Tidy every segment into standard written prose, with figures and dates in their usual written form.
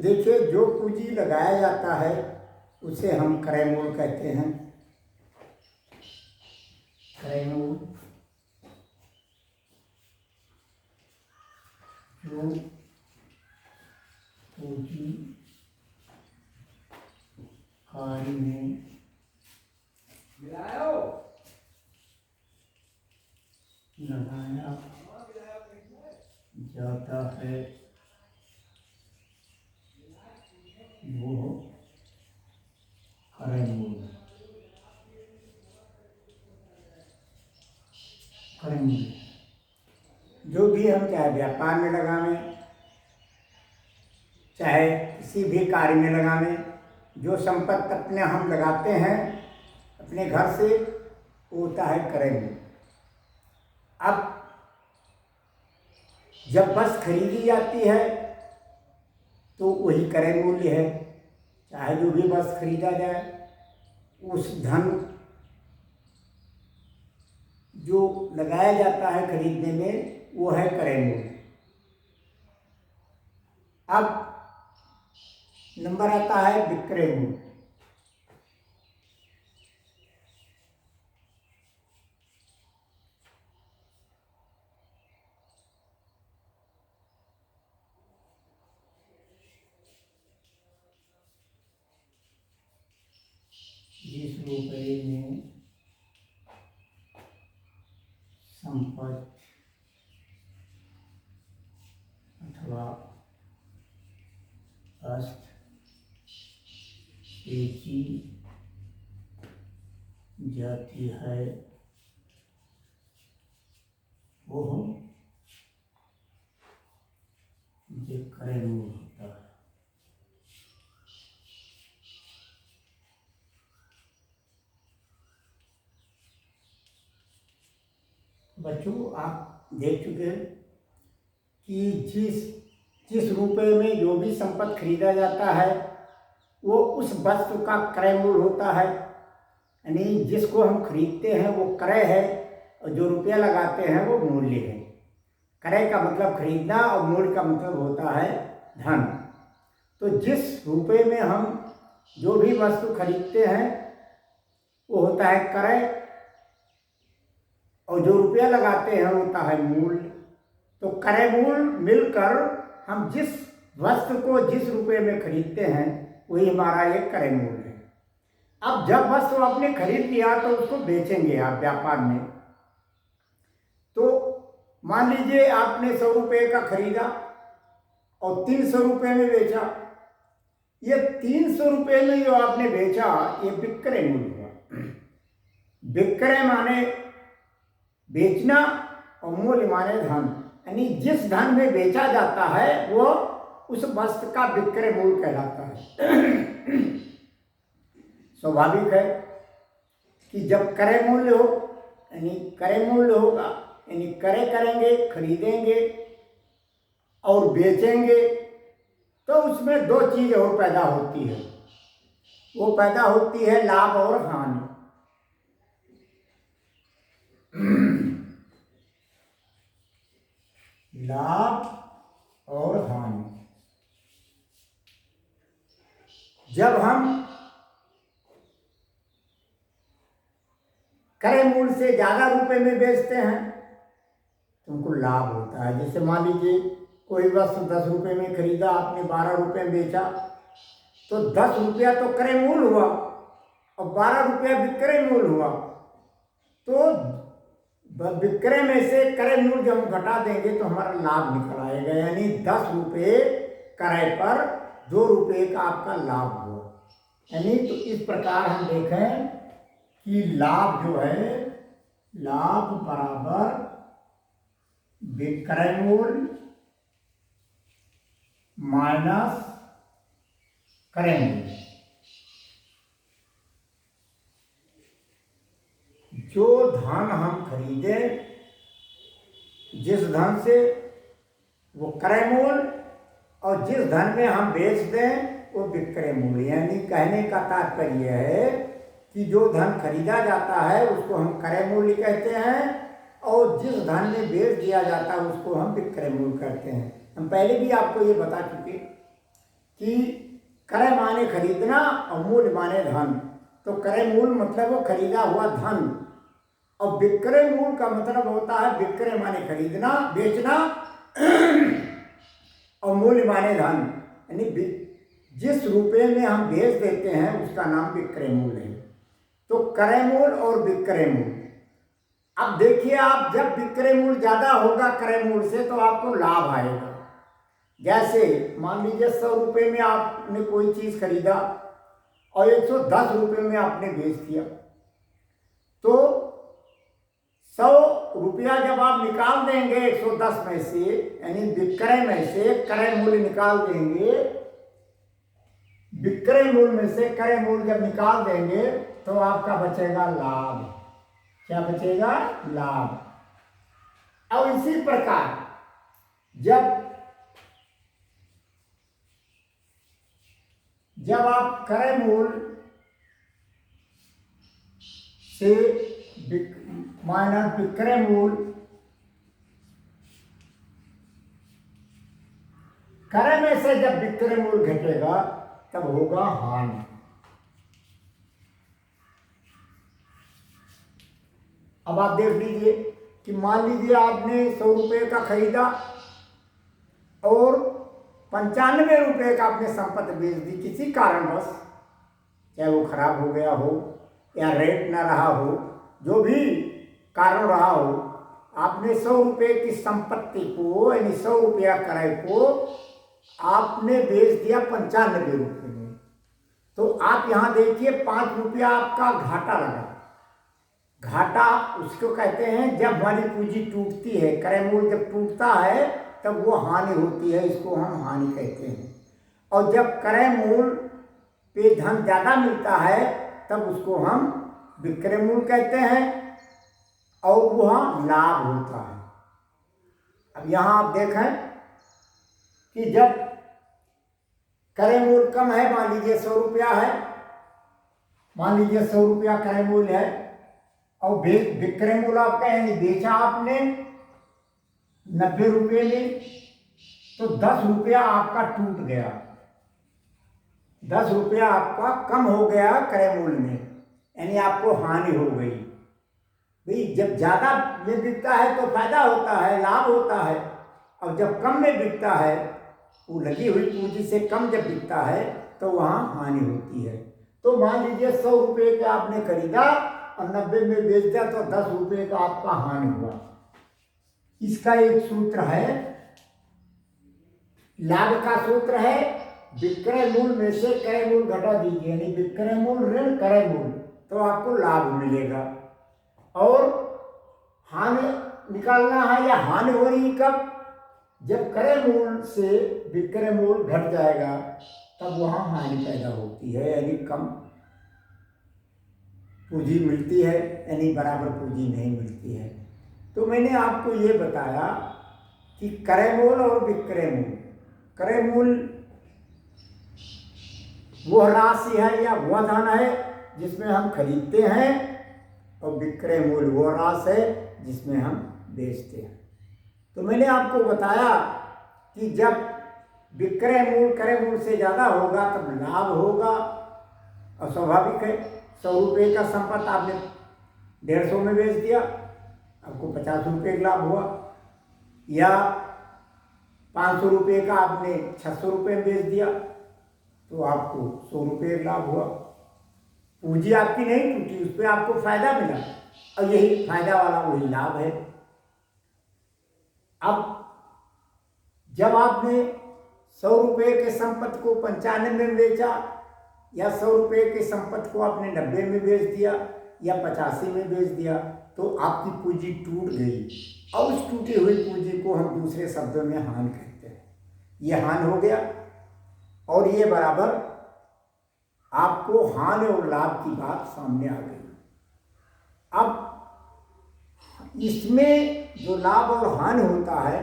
देखिए, जो पूंजी लगाया जाता है उसे हम क्रय मूल्य कहते हैं। क्रय मूल्य जो पूंजी कार्य में लगाया जाता है वो क्रय मूल्य। क्रय मूल्य जो भी हम चाहे व्यापार में लगावें, चाहे किसी भी कार्य में लगावें, जो संपत्ति अपने हम लगाते हैं अपने घर से, वो होता है क्रय मूल्य। अब जब वस्तु खरीदी जाती है तो वही क्रय मूल्य है। चाहे जो भी वस्तु खरीदा जाए, उस धन जो लगाया जाता है खरीदने में, वो है क्रय मूल्य। अब नंबर आता है विक्रय मूल्य। जिस रुपये में संपत्ति अथवा वस्तु बेची जाती है वो विक्रय मूल्य होता है। बच्चों, आप देख चुके हैं कि जिस रुपये में जो भी संपत्ति खरीदा जाता है वो उस वस्तु का क्रय मूल्य होता है। यानी जिसको हम खरीदते हैं वो क्रय है और जो रुपया लगाते हैं वो मूल्य है। क्रय का मतलब खरीदना और मूल्य का मतलब होता है धन। तो जिस रुपये में हम जो भी वस्तु खरीदते हैं वो होता है क्रय, और जो रुपया लगाते हैं वो होता है मूल्य। तो क्रय मूल्य मिलकर हम जिस वस्तु को जिस रुपये में खरीदते हैं वही हमारा एक क्रय मूल्य है। अब जब वस्तु आपने खरीद लिया तो उसको बेचेंगे आप व्यापार में। तो मान लीजिए आपने 100 रुपये का खरीदा और 300 रुपये में बेचा। ये 300 रुपये में जो आपने बेचा ये विक्रय मूल्य हुआ। विक्रय माने बेचना और मूल्य माने धन। यानी जिस धन में बेचा जाता है वो उस वस्तु का विक्रय मूल्य कहलाता है। स्वाभाविक है कि जब क्रय मूल्य हो, यानी क्रय मूल्य होगा, यानी क्रय करेंगे, खरीदेंगे और बेचेंगे, तो उसमें दो चीज और पैदा होती है। वो पैदा होती है लाभ और हानि। लाभ और हानि। जब हम क्रय मूल्य से ज्यादा रुपए में बेचते हैं तो उनको लाभ होता है। जैसे मान लीजिए कोई वस्तु 10 रुपये में खरीदा, आपने 12 रुपये में बेचा, तो 10 रुपया तो क्रय मूल्य हुआ और 12 रुपया विक्रय मूल्य हुआ। तो विक्रय में से क्रय मूल्य जब हम घटा देंगे तो हमारा लाभ निकल आएगा। यानी 10 रुपये क्रय पर 2 रुपये का आपका लाभ हुआ। यानी तो इस प्रकार हम देखें कि लाभ जो है, लाभ बराबर विक्रय मूल्य माइनस क्रय मूल्य। जो धन हम खरीदे जिस धन से वो क्रय मूल्य, और जिस धन में हम बेच दें वो विक्रय मूल्य। यानी कहने का तात्पर्य है कि जो धन खरीदा जाता है उसको हम क्रय मूल्य कहते हैं और जिस धन में बेच दिया जाता है उसको हम विक्रय मूल्य कहते हैं। हम पहले भी आपको ये बता चुके कि क्रय माने खरीदना और मूल्य माने धन। तो क्रय मूल मतलब वो खरीदा हुआ धन, और विक्रय मूल का मतलब होता है विक्रय माने खरीदना बेचना और मूल्य माने धन, यानी जिस रुपये में हम बेच देते हैं उसका नाम विक्रय मूल है। तो क्रय मूल और विक्रय मूल। अब देखिए, आप जब विक्रय मूल ज़्यादा होगा क्रय मूल से तो आपको लाभ आएगा। जैसे मान लीजिए 100 रुपये में आपने कोई चीज़ खरीदा और 110 रुपये में आपने बेच दिया, तो 100 रुपया जब आप निकाल देंगे 110 में से, यानी विक्रय में से क्रय मूल्य निकाल देंगे, विक्रय मूल्य में से क्रय मूल्य जब निकाल देंगे तो आपका बचेगा लाभ। क्या बचेगा? लाभ। और इसी प्रकार जब आप क्रय मूल्य से माइनस विक्रय मूल्य, क्रय में से जब विक्रय मूल्य घटेगा तब होगा हानि। अब आप देख लीजिए कि मान लीजिए आपने 100 रुपये का खरीदा और 95 रुपये का आपने संपत्ति बेच दी किसी कारणवश, चाहे वो खराब हो गया हो या रेट ना रहा हो, जो भी कारण रहा हो, आपने 100 रुपये की संपत्ति को यानी 100 रुपया क्रय को आपने बेच दिया 95 रुपये में। तो आप यहाँ देखिए 5 रुपया आपका घाटा लगा। घाटा उसको कहते हैं जब हमारी पूंजी टूटती है, क्रय मूल्य जब टूटता है तब वो हानि होती है, इसको हम हानि कहते हैं। और जब क्रय मूल्य पे धन ज़्यादा मिलता है तब उसको हम विक्रय मूल्य कहते हैं और वह लाभ होता है। अब यहाँ आप देखें कि जब क्रय मूल्य कम है, मान लीजिए 100 रुपया है, मान लीजिए 100 रुपया क्रय मूल्य है और विक्रय मूल्य आपका यानी बेचा आपने 90 रुपये में, तो 10 रुपया आपका टूट गया, 10 रुपया आपका कम हो गया क्रय मूल्य में, यानी आपको हानि हो गई। भाई जब ज़्यादा में बिकता है तो फायदा होता है, लाभ होता है, और जब कम में बिकता है, वो लगी हुई पूंजी से कम जब बिकता है तो वहाँ हानि होती है। तो मान लीजिए 100 रुपये का आपने खरीदा और 90 में बेच दिया तो 10 रुपये का आपका हानि हुआ। इसका एक सूत्र है, लाभ का सूत्र है विक्रय मूल्य में से क्रय मूल्य घटा दीजिए, यानी विक्रय मूल्य ऋण क्रय मूल्य, तो आपको लाभ मिलेगा। और हानि निकालना है या हानि हो रही कब? जब क्रय मूल्य से विक्रय मूल्य घट जाएगा तब वहाँ हानि पैदा होती है, यानी कम पूंजी मिलती है, यानी बराबर पूंजी नहीं मिलती है। तो मैंने आपको ये बताया कि क्रय मूल्य और विक्रय मूल्य। क्रय मूल्य वह राशि है या वह धन है जिसमें हम खरीदते हैं, और विक्रय मूल्य वह राशि है जिसमें हम बेचते हैं। तो मैंने आपको बताया कि जब विक्रय मूल्य क्रय मूल्य से ज़्यादा होगा तब लाभ होगा, और स्वाभाविक है 100 रुपये का संपत्ति आपने 150 में बेच दिया, आपको 50 रुपये का लाभ हुआ, या 500 रुपये का आपने 600 रुपये में बेच दिया तो आपको 100 रुपये का लाभ हुआ। पूंजी आपकी नहीं टूटी, उस पर आपको फायदा मिला, और यही फायदा वाला वही लाभ है। अब जब आपने 100 रुपये के संपत्ति को 95 में बेचा, या 100 रुपये के संपत्ति को आपने 90 में बेच दिया या 85 में बेच दिया, तो आपकी पूंजी टूट गई, और उस टूटी हुई पूंजी को हम दूसरे शब्दों में हानि कहते हैं। ये हानि हो गया, और ये बराबर आपको हानि और लाभ की बात सामने आ गई। अब इसमें जो लाभ और हानि होता है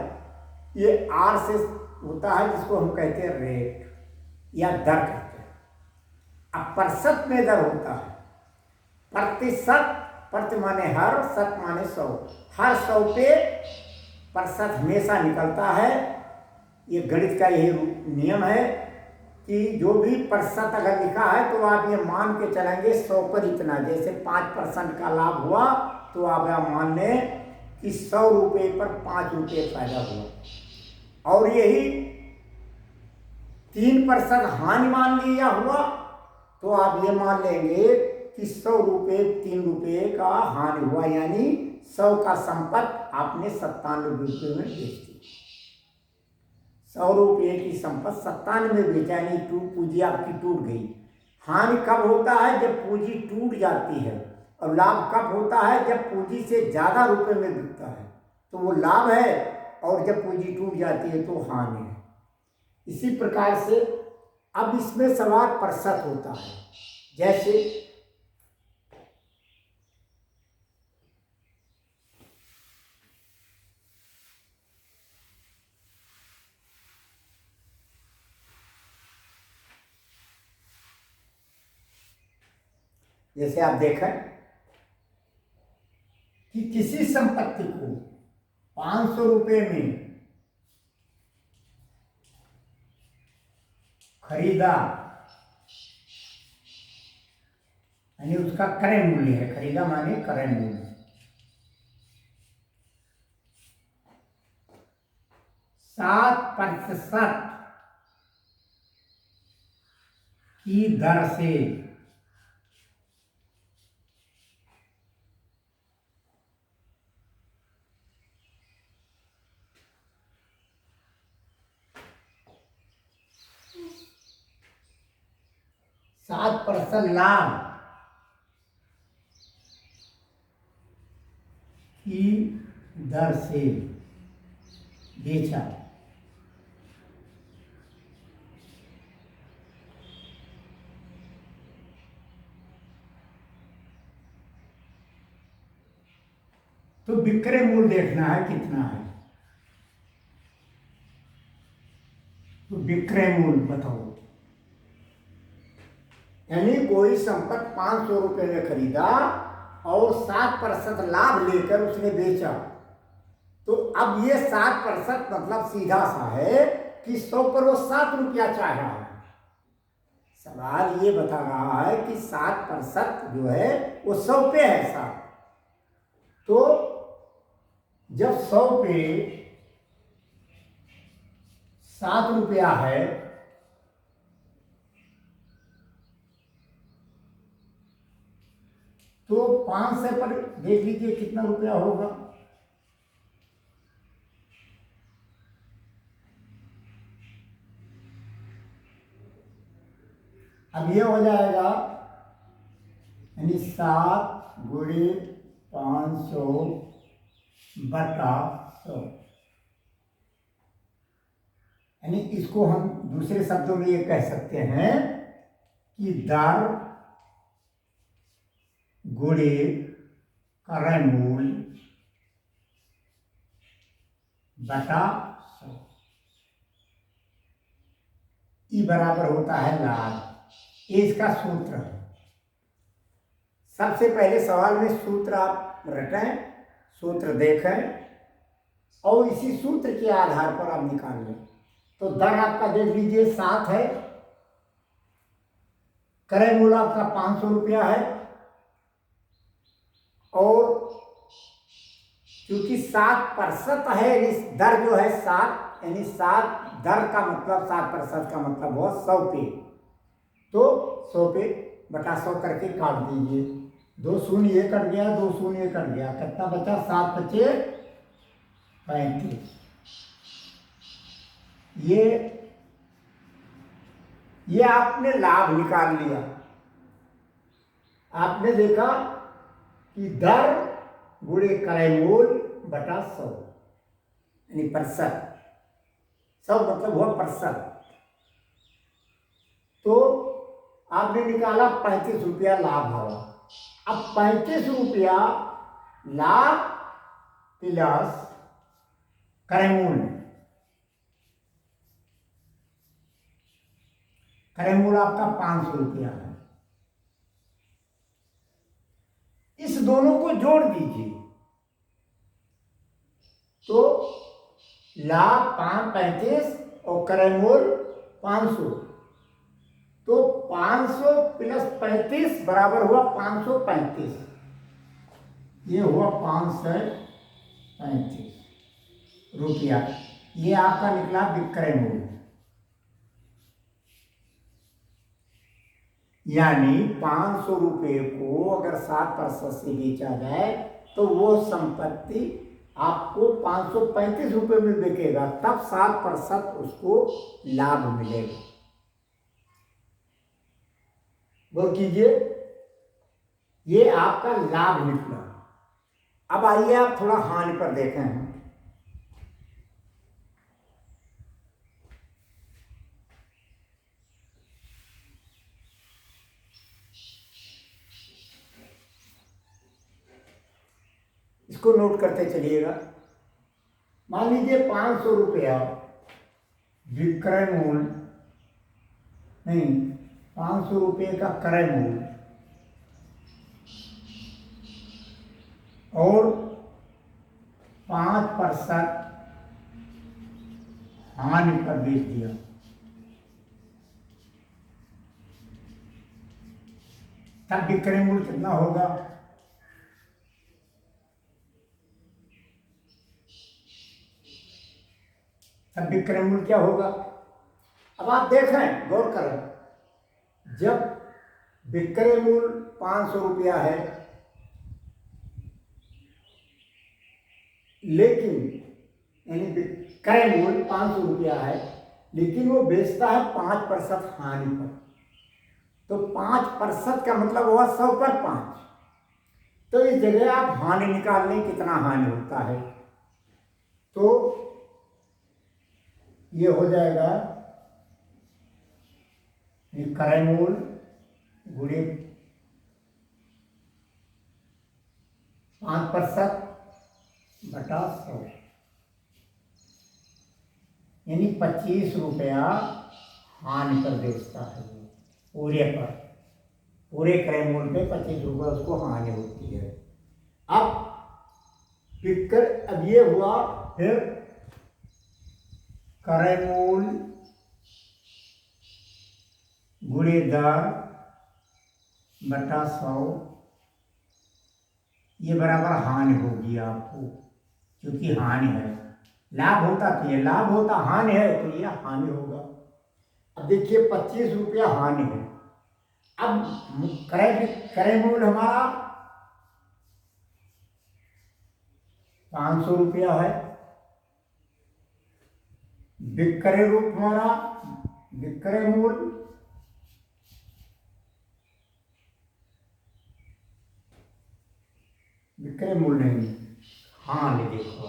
ये आर से होता है, जिसको हम कहते हैं रेट या दर कहते हैं। अब प्रतिशत में दर होता है, प्रतिशत, प्रति माने हर, शत माने 100, हर 100 पे प्रतिशत हमेशा निकलता है। ये गणित का यही नियम है कि जो भी प्रतिशत अगर लिखा है तो आप ये मान के चलेंगे 100 पर इतना, जैसे 5% का लाभ हुआ तो आप यहाँ मान लें कि 100 रुपये पर 5 रुपये फायदा हुआ। और यही 3% हानि मान लिया हुआ तो आप ये मान लेंगे कि 100 रुपये 3 रुपये का हानि हुआ, यानी 100 का संपत्ति आपने 97 रुपये में बेच दी। 100 रुपये की संपत्ति 97 में बेचा, यानी पूंजी आपकी टूट गई। हानि कब होता है? जब पूंजी टूट जाती है। और लाभ कब होता है? जब पूंजी से ज़्यादा रुपए में बिकता है तो वो लाभ है, और जब पूंजी टूट जाती है तो हानि है। इसी प्रकार से अब इसमें सवाल प्रतिशत होता है। जैसे आप देखें कि किसी संपत्ति को 500 रुपये में खरीदा, यानी उसका क्रय मूल्य है, खरीदा माने क्रय मूल्य 7% की दर से %7 लाभ की दर से बेचा। तो विक्रय मूल्य देखना है कितना है। तो विक्रय मूल्य बताओ, यानी कोई संपत्ति 500 रुपये में खरीदा और 7% लाभ लेकर उसने बेचा, तो अब ये 7% मतलब सीधा सा है कि 100 पर वो 7 रुपया चाह रहा है। सवाल ये बता रहा है कि 7% जो है वो 100 पे है 7। तो जब 100 पे 7 रुपया है तो 500 पर देख लीजिए कितना रुपया होगा। अब ये हो जाएगा, यानी 7 गुणे 500 बटा 100, यानी इसको हम दूसरे शब्दों में ये कह सकते हैं कि दर गुणे क्रय मूल्य बटा 100, ई बराबर होता है लाभ। ये इसका सूत्र है। सबसे पहले सवाल में सूत्र आप रटें, सूत्र देखें और इसी सूत्र के आधार पर आप निकाल लें। तो दर आपका देख लीजिए 7 है, क्रय मूल्य आपका 500 रुपया है, और क्योंकि 7% है, इस दर जो है 7, यानी 7 दर का मतलब 7% का मतलब हुआ 100 पे। तो 100 पे बटा 100 करके काट दीजिए। 2 शून्य ये कट गया, 2 शून्य ये कट गया, कितना बचा? 7 बचे 35। ये आपने लाभ निकाल लिया। आपने देखा कि दर गुणे क्रय मूल्य बटा 100, यानी प्रतिशत। 100 मतलब हुआ प्रतिशत। तो आपने निकाला 35 रुपया लाभ हुआ। अब 35 रुपया लाभ प्लस क्रय मूल्य, क्रय मूल्य आपका 500 रुपया है, इस दोनों को जोड़ दीजिए तो लाभ 35 और क्रय मूल्य 500, तो 500 प्लस 35 बराबर हुआ 535। ये हुआ 535 रुपया। ये आपका निकला विक्रय मूल्य। यानी 500 रुपये को अगर 7% से बेचा जाए तो वो संपत्ति आपको 535 रुपये में बिकेगा, तब 7% उसको लाभ मिलेगा। गौर कीजिए, ये आपका लाभ निकला। अब आइए आप थोड़ा हानि पर देखें हम। इसको नोट करते चलिएगा। मान लीजिए 500 रुपया विक्रय मूल्य, नहीं 500 रुपये का क्रय मूल्य और 5% हानि पर बेच दिया, तब विक्रय मूल्य कितना होगा? तब विक्रय मूल्य क्या होगा? अब आप देखें, गौर करें, जब विक्रय मूल्य 500 रुपया है, लेकिन यानी विक्रय मूल्य 500 रुपया है, लेकिन वो बेचता है 5% हानि पर, तो 5% का मतलब हुआ 100 पर 5। तो इस जगह आप हानि निकाल लें, कितना हानि होता है, तो ये हो जाएगा क्रय मूल्य गुणे 5% बटा 100, यानी 25 रुपया हानि पर बेचता है वो, पूरे पर, पूरे क्रय मूल्य पे 25 रुपये उसको हानि होती है। अब ये हुआ फिर क्रय मूल्य गुणे दर बटा 100, ये बराबर हानि होगी आपको, क्योंकि हानि है। लाभ होता तो ये लाभ होता, हानि है तो ये हानि होगा। अब देखिए 25 रुपया हानि है। अब क्रय मूल्य हमारा 500 रुपया है, विक्रय रूप हमारा विक्रय मूल्य नहीं, हानि। देखो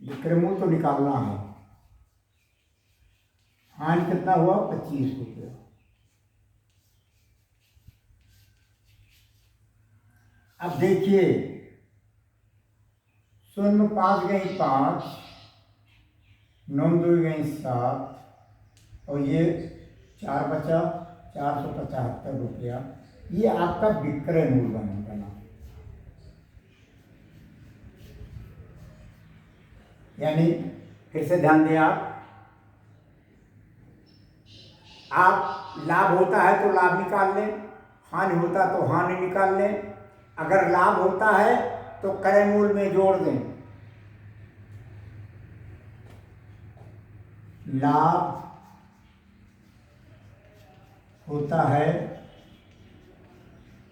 विक्रय मूल्य तो निकालना है, हानि कितना हुआ? 25 रुपया। अब देखिए 0 5 गई 5, 9 2 गई 7, और ये 4 बचा 475 रुपया। ये आपका विक्रय मूल्य बना। यानी फिर से ध्यान दें आप लाभ होता है तो लाभ निकाल लें, हानि होता तो हानि निकाल लें। अगर लाभ होता है तो क्रय मूल्य में जोड़ दें, लाभ होता है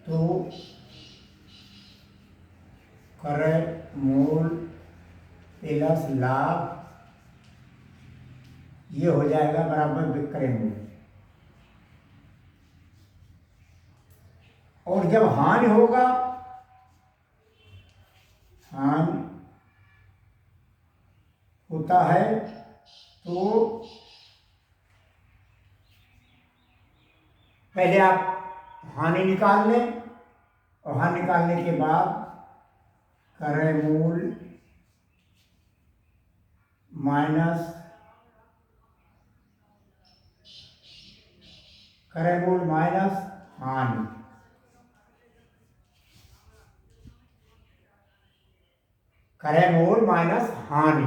तो क्रय मूल्य प्लस लाभ, ये हो जाएगा बराबर विक्रय मूल्य। और जब हानि होगा, हानि होता है तो पहले आप हानि निकाल लें, और हानि निकालने के बाद क्रय मूल्य माइनस हानि, क्रय मूल्य माइनस हानि,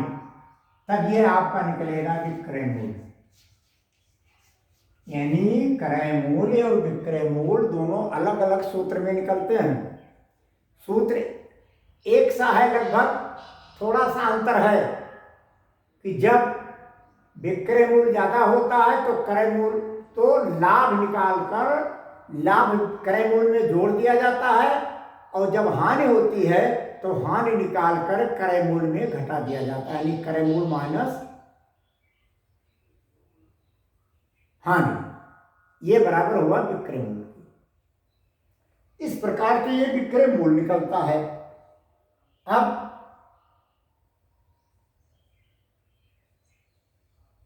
तब ये आपका निकलेगा विक्रय मूल्य। यानी क्रय मूल्य और विक्रय मूल्य दोनों अलग अलग सूत्र में निकलते हैं। सूत्र एक सा है, लगभग थोड़ा सा अंतर है कि जब विक्रय मूल्य ज़्यादा होता है तो क्रय मूल्य तो लाभ निकालकर लाभ क्रय मूल्य में जोड़ दिया जाता है, और जब हानि होती है तो हानि निकालकर क्रय मूल्य में घटा दिया जाता है, यानी क्रय मूल्य माइनस हानि, ये बराबर हुआ विक्रय मूल्य। इस प्रकार के ये विक्रय मूल्य निकलता है। अब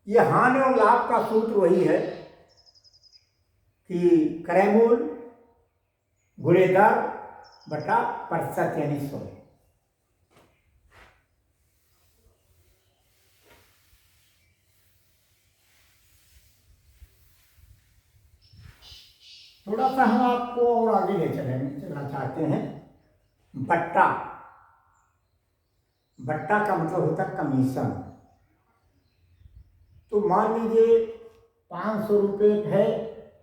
ये हानि और लाभ का सूत्र वही है कि क्रय मूल्य गुणे दर बटा प्रतिशत यानी 100। थोड़ा सा हम आपको और आगे ले चलना चाहते हैं। बट्टा, बट्टा का मतलब होता है कमीशन। तो मान लीजिए 500 रुपये है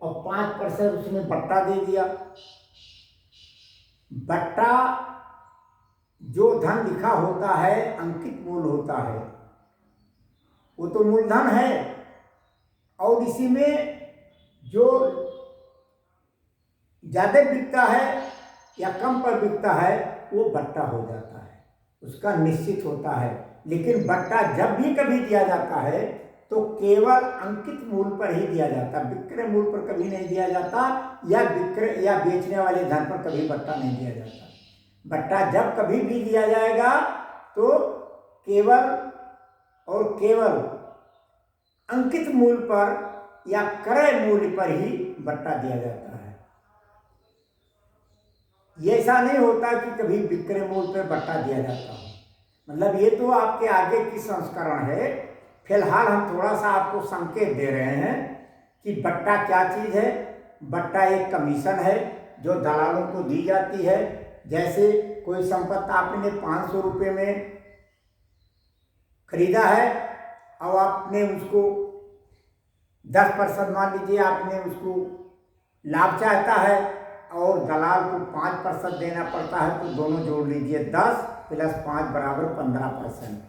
और 5% उसने बट्टा दे दिया। बट्टा जो धन लिखा होता है अंकित मूल्य होता है, वो तो मूलधन है, और इसी में जो ज़्यादा बिकता है या कम पर बिकता है वो बट्टा हो जाता है, उसका निश्चित होता है। लेकिन बट्टा जब भी कभी दिया जाता है तो केवल अंकित मूल्य पर ही दिया जाता है, विक्रय मूल्य पर कभी नहीं दिया जाता, या विक्रय या बेचने वाले धन पर कभी बट्टा नहीं दिया जाता। बट्टा जब कभी भी दिया जाएगा तो केवल और केवल अंकित मूल्य पर या क्रय मूल्य पर ही बट्टा दिया जाता है। ये ऐसा नहीं होता कि कभी विक्रय मूल्य पर बट्टा दिया जाता हो। मतलब ये तो आपके आगे की संस्करण है। फिलहाल हम थोड़ा सा आपको संकेत दे रहे हैं कि बट्टा क्या चीज़ है। बट्टा एक कमीशन है जो दलालों को दी जाती है। जैसे कोई संपत्ति आपने 500 रुपये में खरीदा है और आपने उसको 10% मान लीजिए आपने उसको लाभ चाहता है और दलाल को 5% देना पड़ता है, तो दोनों जोड़ लीजिए 10 + 5 बराबर 15%,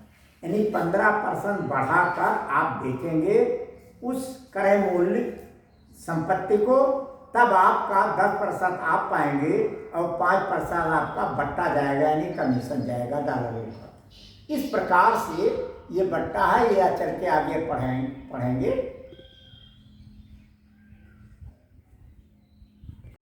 यानी 15% बढ़ाकर आप बेचेंगे उस क्रय मूल्य संपत्ति को, तब आपका 10% आप पाएंगे और 5% आपका बट्टा जाएगा, यानी कमीशन जाएगा दलालों का। इस प्रकार से ये बट्टा है, ये चल के आगे पढ़ेंगे।